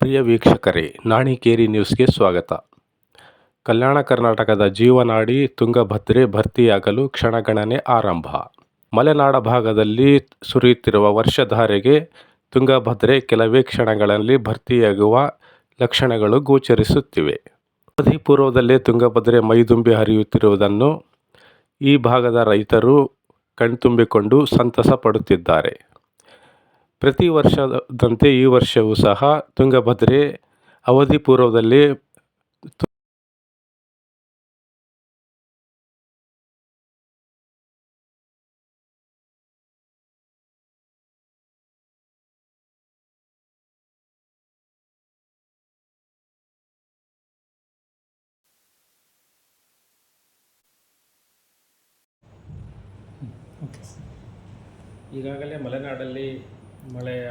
ಪ್ರಿಯ ವೀಕ್ಷಕರೇ, ನಾಣಿಕೇರಿ ನ್ಯೂಸ್ಗೆ ಸ್ವಾಗತ. ಕಲ್ಯಾಣ ಕರ್ನಾಟಕದ ಜೀವನಾಡಿ ತುಂಗಭದ್ರೆ ಭರ್ತಿಯಾಗಲು ಕ್ಷಣಗಣನೆ ಆರಂಭ. ಮಲೆನಾಡ ಭಾಗದಲ್ಲಿ ಸುರಿಯುತ್ತಿರುವ ವರ್ಷಧಾರೆಗೆ ತುಂಗಭದ್ರೆ ಕೆಲವೇ ಕ್ಷಣಗಳಲ್ಲಿ ಭರ್ತಿಯಾಗುವ ಲಕ್ಷಣಗಳು ಗೋಚರಿಸುತ್ತಿವೆ. ಅವಧಿ ಪೂರ್ವದಲ್ಲೇ ತುಂಗಭದ್ರೆ ಮೈದುಂಬಿ ಹರಿಯುತ್ತಿರುವುದನ್ನು ಈ ಭಾಗದ ರೈತರು ಕಣ್ತುಂಬಿಕೊಂಡು ಸಂತಸ ಪಡುತ್ತಿದ್ದಾರೆ. ಪ್ರತಿ ವರ್ಷದಂತೆ ಈ ವರ್ಷವೂ ಸಹ ತುಂಗಭದ್ರೆ ಅವಧಿ ಪೂರ್ವದಲ್ಲಿ ಈಗಾಗಲೇ ಮಲೆನಾಡಲ್ಲಿ ಮಳೆಯ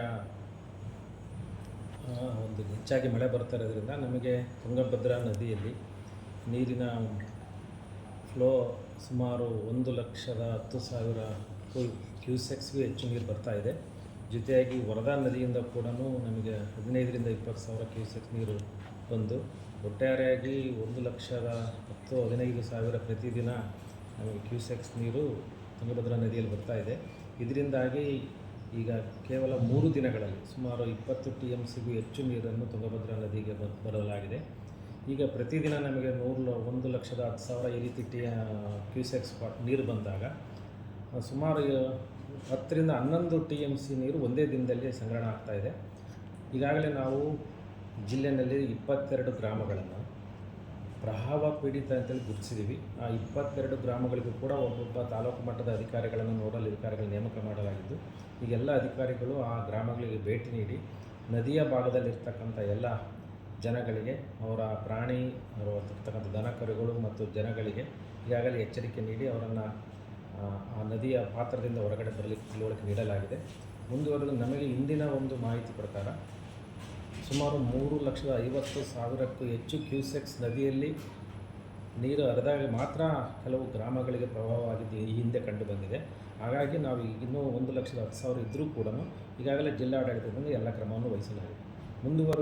ಒಂದು ಹೆಚ್ಚಾಗಿ ಮಳೆ ಬರ್ತಾ ಇರೋದ್ರಿಂದ ನಮಗೆ ತುಂಗಭದ್ರಾ ನದಿಯಲ್ಲಿ ನೀರಿನ ಫ್ಲೋ ಸುಮಾರು 1,10,000 ಕ್ಯೂಸೆಕ್ಸ್ಗೂ ಹೆಚ್ಚು ನೀರು ಬರ್ತಾ ಇದೆ. ಜೊತೆಯಾಗಿ ವರದಾ ನದಿಯಿಂದ ಕೂಡ ನಮಗೆ 15ರಿಂದ 20,000 ಕ್ಯೂಸೆಕ್ಸ್ ನೀರು ಬಂದು ಒಟ್ಟಾರೆಯಾಗಿ 1,10,15,000 ಪ್ರತಿದಿನ ನಮಗೆ ಕ್ಯೂಸೆಕ್ಸ್ ನೀರು ತುಂಗಭದ್ರಾ ನದಿಯಲ್ಲಿ ಬರ್ತಾ ಇದೆ. ಇದರಿಂದಾಗಿ ಈಗ ಕೇವಲ 3 ದಿನಗಳಲ್ಲಿ ಸುಮಾರು 20 TMCಗೂ ಹೆಚ್ಚು ನೀರನ್ನು ತುಂಗಭದ್ರಾ ನದಿಗೆ ಬರಲಾಗಿದೆ. ಈಗ ಪ್ರತಿದಿನ ನಮಗೆ 1,10,000 ಈ ರೀತಿ ಕ್ಯೂಸೆಕ್ಸ್ ನೀರು ಬಂದಾಗ ಸುಮಾರು 10ರಿಂದ 11 TMC ನೀರು ಒಂದೇ ದಿನದಲ್ಲಿ ಸಂಗ್ರಹಣ ಆಗ್ತಾಯಿದೆ. ಈಗಾಗಲೇ ನಾವು ಜಿಲ್ಲೆಯಲ್ಲಿ 22 ಗ್ರಾಮಗಳನ್ನು ಪ್ರವಾಹ ಪೀಡಿತ ಅಂತೇಳಿ ಗುರುತಿಸಿದ್ದೀವಿ. ಆ 22 ಗ್ರಾಮಗಳಿಗೂ ಕೂಡ ಒಬ್ಬೊಬ್ಬ ತಾಲೂಕು ಮಟ್ಟದ ಅಧಿಕಾರಿಗಳನ್ನು ನೋಡಲ್ ಅಧಿಕಾರಿಗಳು ನೇಮಕ ಮಾಡಲಾಗಿದ್ದು, ಈಗೆಲ್ಲ ಅಧಿಕಾರಿಗಳು ಆ ಗ್ರಾಮಗಳಿಗೆ ಭೇಟಿ ನೀಡಿ ನದಿಯ ಭಾಗದಲ್ಲಿರ್ತಕ್ಕಂಥ ಎಲ್ಲ ಜನಗಳಿಗೆ ಅವರ ಪ್ರಾಣಿ ಇರ್ತಕ್ಕಂಥ ದನ ಕರುಗಳು ಮತ್ತು ಜನಗಳಿಗೆ ಈಗಾಗಲೇ ಎಚ್ಚರಿಕೆ ನೀಡಿ ಅವರನ್ನು ಆ ನದಿಯ ಪಾತ್ರದಿಂದ ಹೊರಗಡೆ ಬರಲಿಕ್ಕೆ ತಿಳುವಳಿಕೆ ನೀಡಲಾಗಿದೆ. ಮುಂದುವರೆದು ನಮಗೆ ಇಂದಿನ ಒಂದು ಮಾಹಿತಿ ಪ್ರಕಾರ ಸುಮಾರು 3,50,000ಕ್ಕೂ ಹೆಚ್ಚು ಕ್ಯೂಸೆಕ್ಸ್ ನದಿಯಲ್ಲಿ ನೀರು ಹರಿದಾಗ ಮಾತ್ರ ಕೆಲವು ಗ್ರಾಮಗಳಿಗೆ ಪ್ರವಾಹವಾಗಿದ್ದು ಈ ಹಿಂದೆ ಕಂಡು ಬಂದಿದೆ. ಹಾಗಾಗಿ ನಾವು ಇನ್ನೂ 1,10,000 ಇದ್ದರೂ ಕೂಡ ಈಗಾಗಲೇ ಜಿಲ್ಲಾಡಳಿತದಿಂದ ಎಲ್ಲ ಕ್ರಮವನ್ನು ವಹಿಸಲಾಗಿದೆ. ಮುಂದುವರೆದು